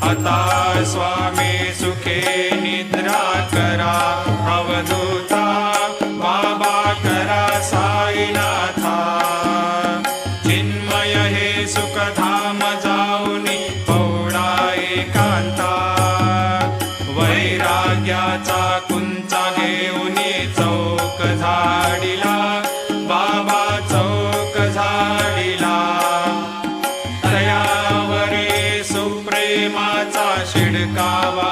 आता स्वामी सुखे निद्रा करा अवधूता बाबा करा साईनाथा चिन्मय हे सुखधाम जाऊनी पौडा एकांता वैराग्याचा कुंचा घेऊनी चौक झाडिला बाबा चौक झाडिला तयावरी सुप्रेमाचा शिडकावा